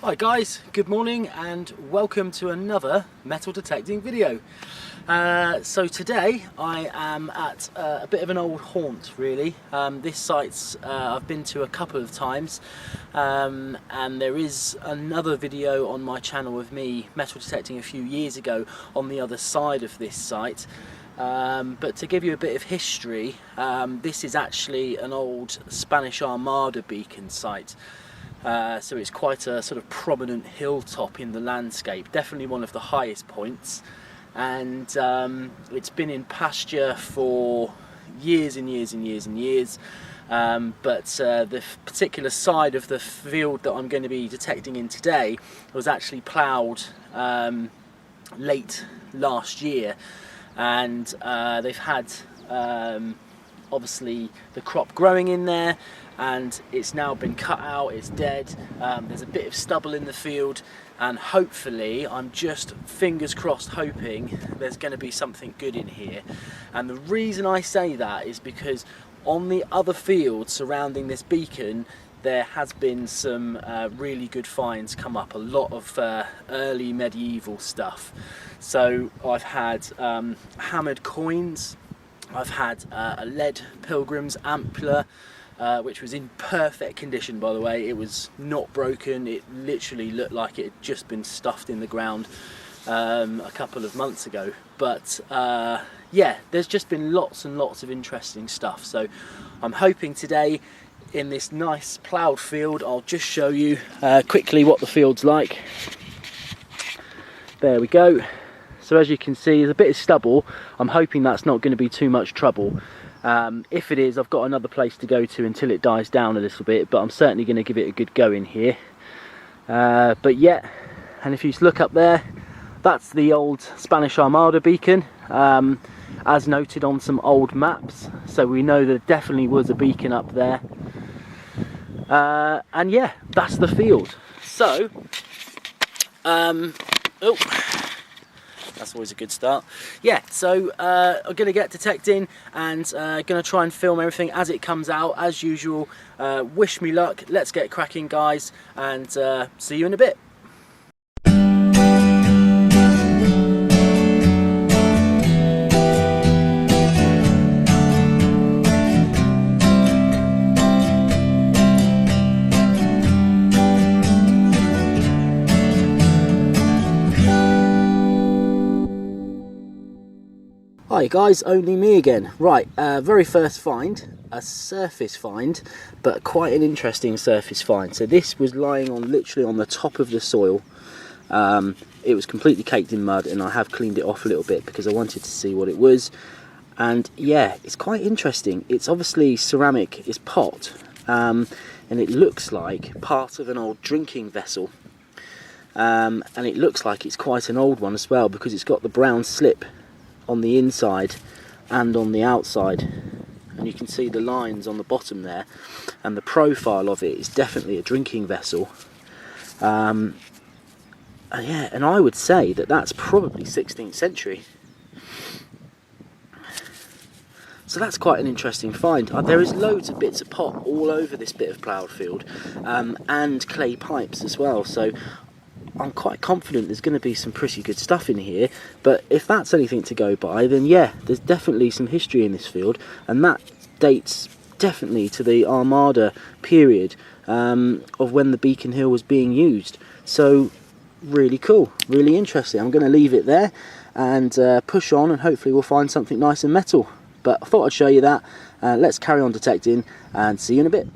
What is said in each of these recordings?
Hi guys, good morning and welcome to another metal detecting video. So today I am at a bit of an old haunt really. This site's I've been to a couple of times and there is another video on my channel of me metal detecting a few years ago on the other side of this site. But to give you a bit of history, this is actually an old Spanish Armada beacon site. So it's quite a sort of prominent hilltop in the landscape, definitely one of the highest points, and it's been in pasture for years and years and years and years, but the particular side of the field that I'm going to be detecting in today was actually ploughed late last year, and they've had obviously the crop growing in there, and it's now been cut out, it's dead. There's a bit of stubble in the field, and hopefully, I'm just fingers crossed hoping there's going to be something good in here. And the reason I say that is because on the other fields surrounding this beacon there has been some really good finds come up, a lot of early medieval stuff. So I've had hammered coins, I've had a lead pilgrim's ampler, which was in perfect condition, by the way. It was not broken, it literally looked like it had just been stuffed in the ground a couple of months ago. But yeah, there's just been lots and lots of interesting stuff. So I'm hoping today in this nice ploughed field, I'll just show you quickly what the field's like. There we go. So as you can see, there's a bit of stubble. I'm hoping that's not going to be too much trouble. If it is, I've got another place to go to until it dies down a little bit, but I'm certainly going to give it a good go in here. But yeah, and if you look up there, that's the old Spanish Armada beacon, as noted on some old maps, so we know there definitely was a beacon up there. And yeah, that's the field. So, oh, that's always a good start. Yeah, so I'm going to get detecting and going to try and film everything as it comes out, as usual. Wish me luck, let's get cracking guys, and see you in a bit. Hi guys, only me again. Right, very first find, a surface find, but quite an interesting surface find. So this was lying on literally on the top of the soil. It was completely caked in mud, and I have cleaned it off a little bit because I wanted to see what it was. And yeah, it's quite interesting. It's obviously ceramic, it's pot, and it looks like part of an old drinking vessel. And it looks like it's quite an old one as well, because it's got the brown slip on the inside and on the outside, and you can see the lines on the bottom there, and the profile of it is definitely a drinking vessel. Yeah, and I would say that that's probably 16th century. So that's quite an interesting find. There is loads of bits of pot all over this bit of ploughed field, and clay pipes as well, so I'm quite confident there's going to be some pretty good stuff in here. But if that's anything to go by, then yeah, there's definitely some history in this field, and that dates definitely to the Armada period of when the beacon hill was being used. So really cool, really interesting. I'm going to leave it there and push on, and hopefully we'll find something nice and metal. But I thought I'd show you that. Let's carry on detecting and see you in a bit.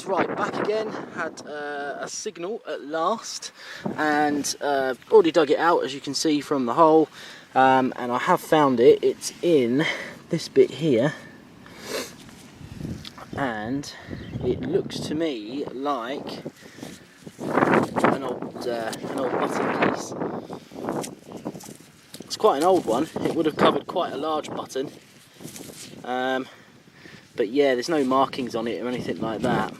Right, back again, had a signal at last, and already dug it out, as you can see from the hole, and I have found it. It's in this bit here, and it looks to me like an old button piece. It's quite an old one. It would have covered quite a large button, but yeah, there's no markings on it or anything like that.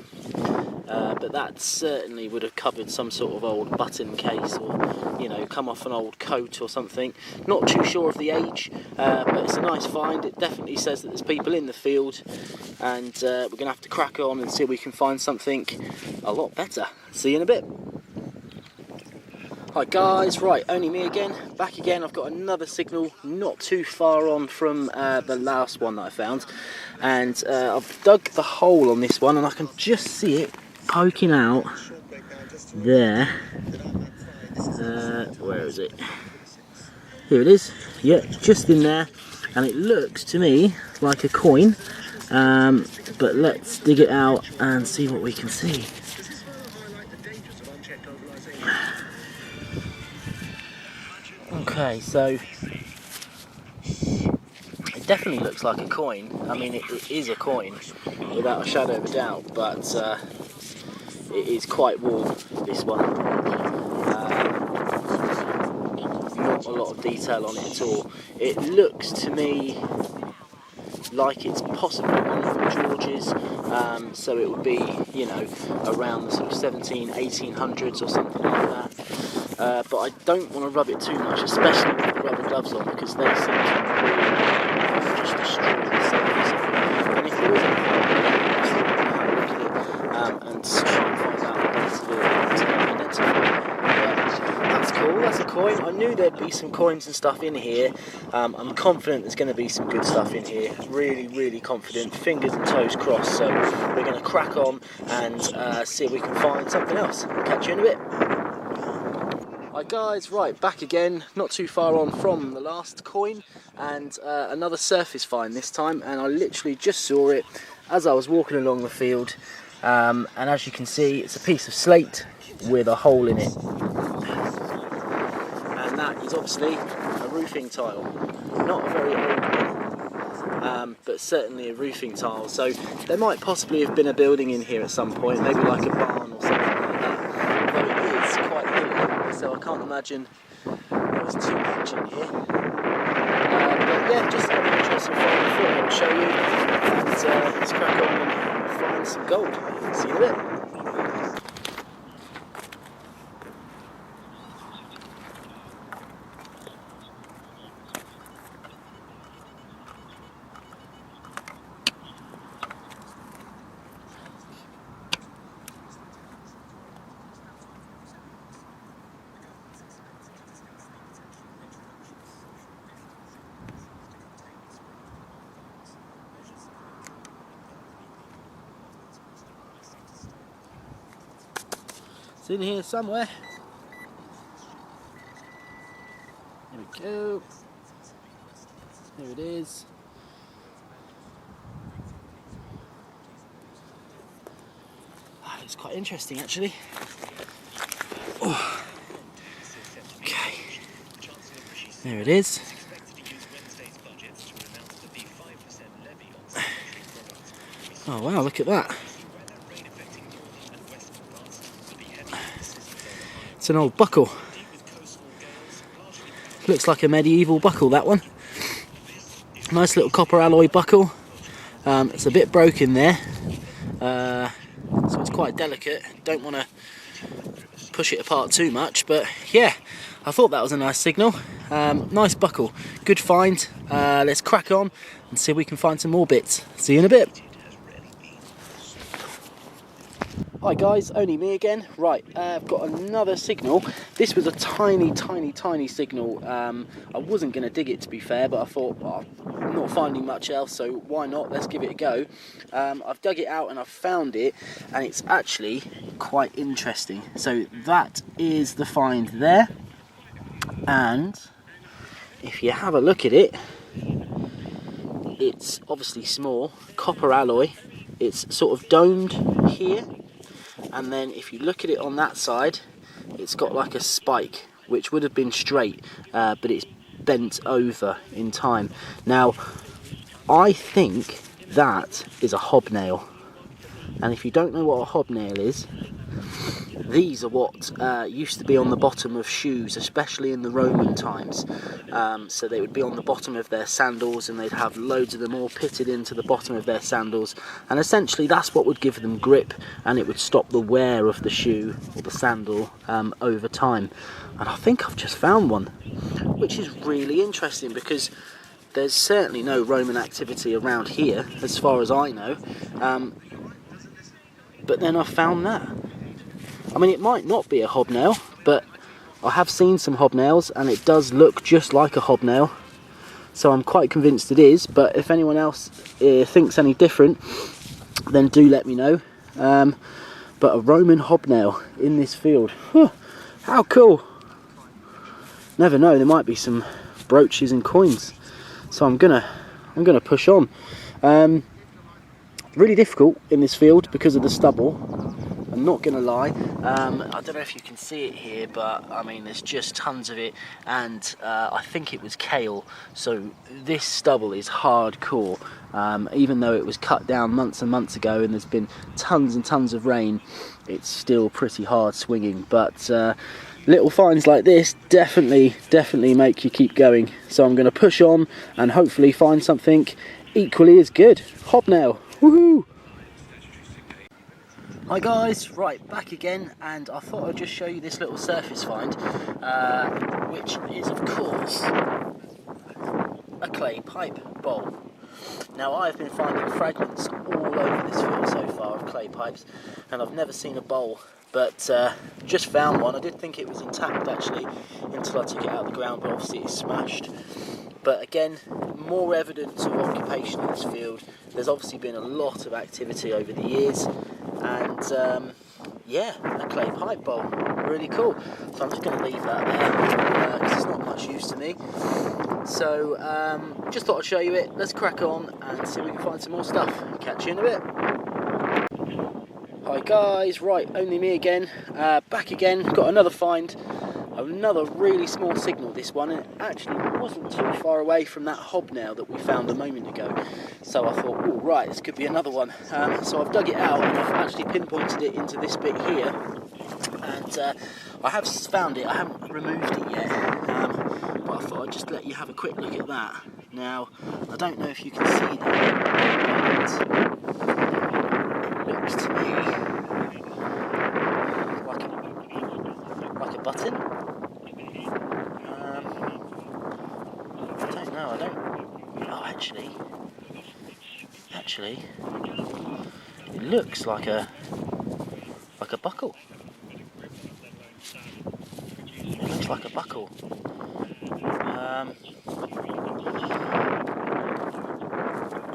But but that certainly would have covered some sort of old button case, or, you know, come off an old coat or something. Not too sure of the age, but it's a nice find. It definitely says that there's people in the field, and we're going to have to crack on and see if we can find something a lot better. See you in a bit. Hi guys, right, only me again, back again. I've got another signal not too far on from the last one that I found, and I've dug the hole on this one and I can just see it poking out there. Where is it? Here it is. Yeah, just in there, and it looks to me like a coin, but let's dig it out and see what we can see. Okay, so it definitely looks like a coin. I mean, it is a coin without a shadow of a doubt, but it is quite warm, this one. Not a lot of detail on it at all. It looks to me like it's possibly one from George's, so it would be, you know, around the sort of 1800s or something like that. But I don't want to rub it too much, especially with the rubber gloves on, because they seem to really just destroy the surface. And if there is anything, have a look at it and try and find out what it's identify. That's cool, that's a coin. I knew there'd be some coins and stuff in here. I'm confident there's going to be some good stuff in here. Really, really confident. Fingers and toes crossed. So we're going to crack on and see if we can find something else. Catch you in a bit. Hi guys, right, back again, not too far on from the last coin, and another surface find this time, and I literally just saw it as I was walking along the field, and as you can see, it's a piece of slate with a hole in it, and that is obviously a roofing tile. Not a very old one, but certainly a roofing tile, so there might possibly have been a building in here at some point, maybe like a barn or something like that, though it is quite hilly, so I can't imagine there was too much in here. But yeah, just an interesting find I thought I would show you, and let's crack on and find some gold. See you in a bit. It's in here somewhere. There we go. There it is. Ah, it's quite interesting actually. Oh. Okay. There it is. Oh wow, look at that. It's an old buckle. Looks like a medieval buckle, that one. Nice little copper alloy buckle. It's a bit broken there, so it's quite delicate. Don't want to push it apart too much, but yeah, I thought that was a nice signal. Nice buckle, good find. Let's crack on and see if we can find some more bits. See you in a bit. Hi guys, only me again. Right, I've got another signal. This was a tiny signal. I wasn't going to dig it, to be fair, but I thought, well, I'm not finding much else, so why not? Let's give it a go. I've dug it out and I've found it, and it's actually quite interesting. So that is the find there, and if you have a look at it, it's obviously small, copper alloy. It's sort of domed here, and then if you look at it on that side, it's got like a spike, which would have been straight, but it's bent over in time. Now, I think that is a hobnail, and if you don't know what a hobnail is, These are what used to be on the bottom of shoes, especially in the Roman times. So they would be on the bottom of their sandals, and they'd have loads of them all pitted into the bottom of their sandals, and essentially that's what would give them grip, and it would stop the wear of the shoe or the sandal over time. And I think I've just found one, which is really interesting because there's certainly no Roman activity around here as far as I know, but then I found that. I mean, it might not be a hobnail, but I have seen some hobnails and it does look just like a hobnail, so I'm quite convinced it is. But if anyone else thinks any different, then do let me know. But a Roman hobnail in this field, how cool. Never know, there might be some brooches and coins, so I'm gonna push on. Really difficult in this field because of the stubble, I'm not gonna lie. I don't know if you can see it here, but I mean there's just tons of it, and I think it was kale, so this stubble is hardcore. Even though it was cut down months and months ago and there's been tons and tons of rain, it's still pretty hard swinging. But little finds like this definitely make you keep going, so I'm going to push on and hopefully find something equally as good. Hobnail, woohoo! Hi guys, right, back again, and I thought I'd just show you this little surface find, which is of course a clay pipe bowl. Now I've been finding fragments all over this field so far of clay pipes, and I've never seen a bowl, but just found one. I did think it was intact actually until I took it out of the ground, but obviously it's smashed. But again, more evidence of occupation in this field. There's obviously been a lot of activity over the years, and yeah, a clay pipe bowl, really cool. So I'm just going to leave that there because it's not much use to me. So just thought I'd show you it. Let's crack on and see if we can find some more stuff. Catch you in a bit. Hi guys, right, only me again, back again, got another find. Another really small signal, this one, and it actually wasn't too far away from that hobnail that we found a moment ago. So I thought, oh right, this could be another one. So I've dug it out and I've actually pinpointed it into this bit here. And I have found it, I haven't removed it yet, but I thought I'd just let you have a quick look at that. Now, I don't know if you can see that, but it looks to me like a button. I don't know, I don't... Oh, actually, it looks like a buckle. It looks like a buckle. I'm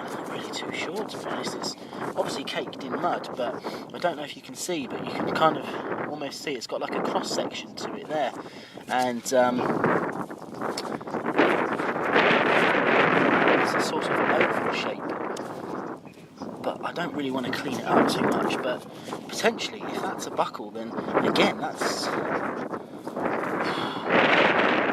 not really too sure, to be honest. It's obviously caked in mud, but I don't know if you can see, but you can kind of almost see it's got like a cross section to it there, and it's a sort of oval shape. But I don't really want to clean it up too much, but potentially if that's a buckle, then again it's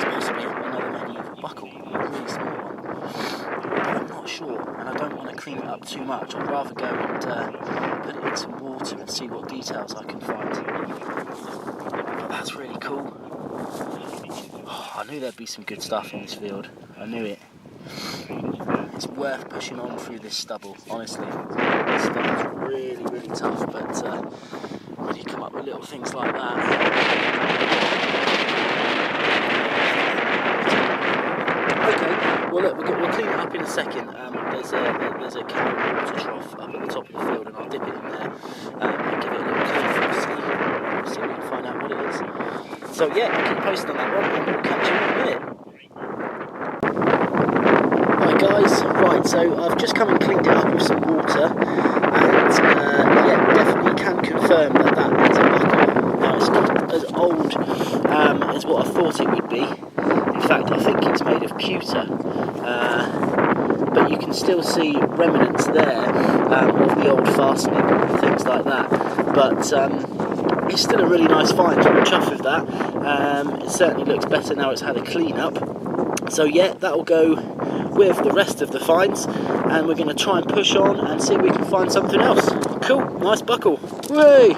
possibly another menu of a buckle, a really small one, but I'm not sure, and I don't want to clean it up too much. I'd rather go and put it in some water and see what details I can find. But that's really cool. Oh, I knew there'd be some good stuff in this field, I knew it. It's worth pushing on through this stubble, honestly. This stubble's really, really tough, but when you come up with little things like that... Okay, well look, we'll clean it up in a second. There's a cow water trough up at the top of the field, and I'll dip it in there and give it a little clean, see if we can find out what it is. So yeah, I'll keep posting on that one, and we'll catch you in a minute. Guys, right, so I've just come and cleaned it up with some water, and yeah, definitely can confirm that that is a buckle. Now, it's not as old as what I thought it would be. In fact, I think it's made of pewter, but you can still see remnants there of the old fastening and things like that. But it's still a really nice find. I'm chuffed with that. It certainly looks better now it's had a clean up. So yeah, that'll go with the rest of the finds, and we're going to try and push on and see if we can find something else. Cool, nice buckle. Whey!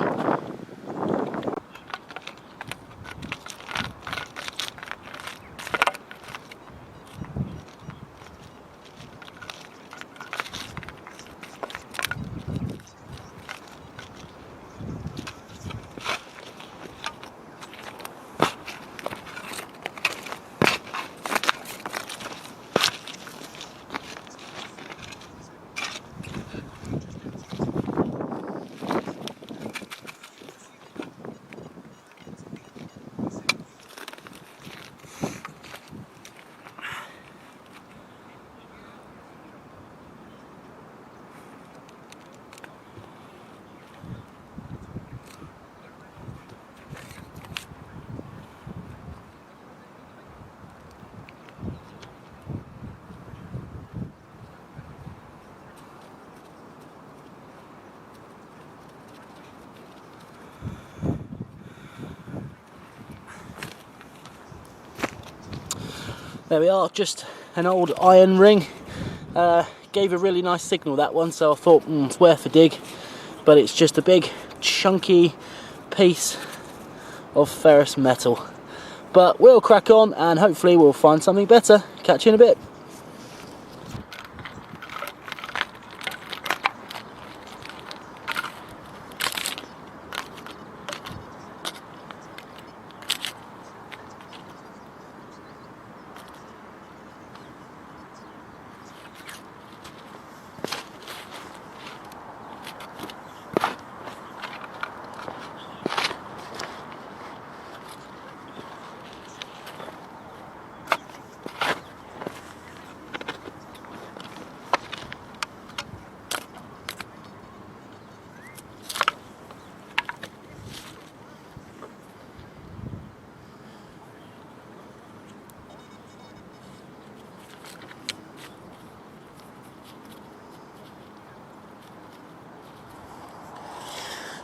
There we are, just an old iron ring. Gave a really nice signal, that one, so I thought it's worth a dig, but it's just a big chunky piece of ferrous metal. But we'll crack on and hopefully we'll find something better. Catch you in a bit.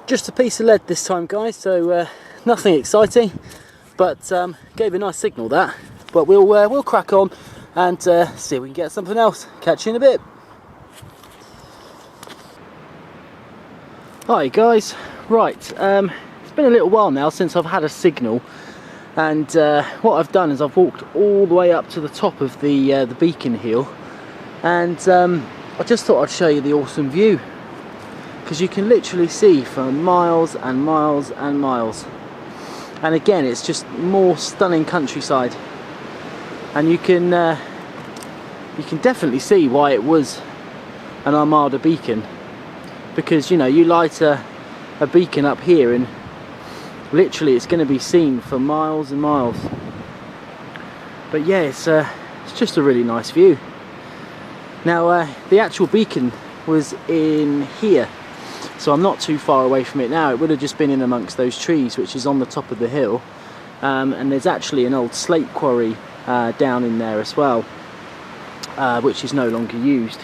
Just a piece of lead this time, guys, so nothing exciting, but gave a nice signal, that. But we'll crack on and see if we can get something else. Catch you in a bit. Hi guys, right, it's been a little while now since I've had a signal, and what I've done is I've walked all the way up to the top of the beacon hill, and I just thought I'd show you the awesome view, because you can literally see for miles and miles and miles. And again, it's just more stunning countryside, and you can definitely see why it was an Armada beacon, because you know, you light a beacon up here and literally it's going to be seen for miles and miles. But yeah, it's just a really nice view. Now the actual beacon was in here, so I'm not too far away from it now. It would have just been in amongst those trees, which is on the top of the hill, and there's actually an old slate quarry down in there as well, which is no longer used.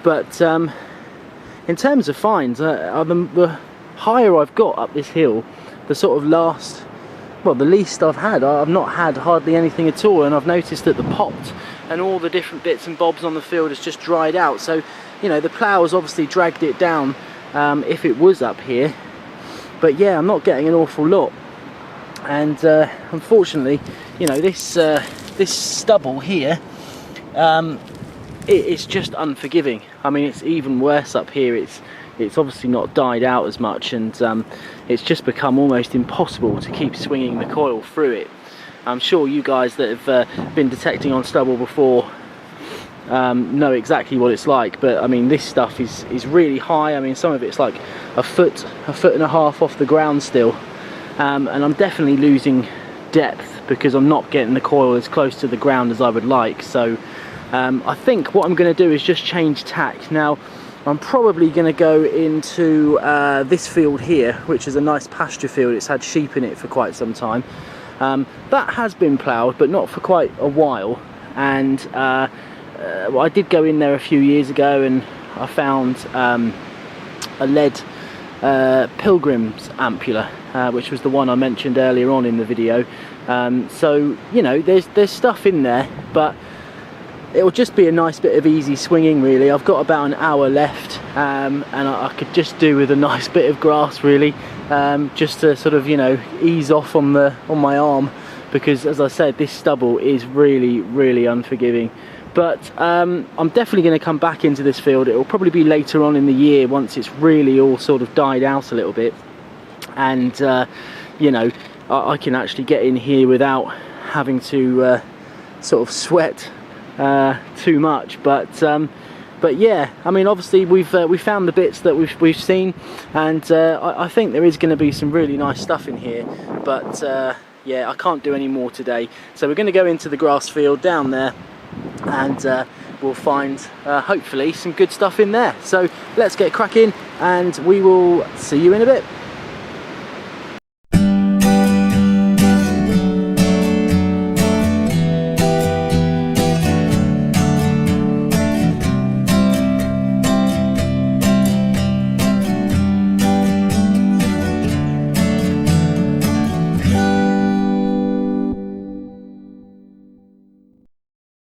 But in terms of finds, the higher I've got up this hill, the sort of the least I've had. I've not had hardly anything at all, and I've noticed that the pot and all the different bits and bobs on the field has just dried out. So, you know, the plough's obviously dragged it down if it was up here. But yeah, I'm not getting an awful lot, and unfortunately, you know, this stubble here, it's just unforgiving. I mean, it's even worse up here. It's obviously not died out as much, and it's just become almost impossible to keep swinging the coil through it. I'm sure you guys that have been detecting on stubble before know exactly what it's like. But I mean, this stuff is really high. I mean, some of it's like a foot and a half off the ground still, and I'm definitely losing depth because I'm not getting the coil as close to the ground as I would like. So I think what I'm going to do is just change tack. Now I'm probably going to go into this field here, which is a nice pasture field. It's had sheep in it for quite some time. That has been ploughed, but not for quite a while. And well, I did go in there a few years ago, and I found a lead Pilgrim's ampula, which was the one I mentioned earlier on in the video. So you know, there's stuff in there, but it will just be a nice bit of easy swinging, really. I've got about an hour left, and I could just do with a nice bit of grass, really, just to sort of, you know, ease off on my arm, because as I said, this stubble is really unforgiving. But I'm definitely going to come back into this field. It will probably be later on in the year, once it's really all sort of died out a little bit, and you know, I can actually get in here without having to sort of sweat too much. But yeah, I mean, obviously we found the bits that we've seen, and I think there is going to be some really nice stuff in here. But yeah, I can't do any more today, so we're going to go into the grass field down there, and we'll find hopefully some good stuff in there. So let's get cracking, and we will see you in a bit.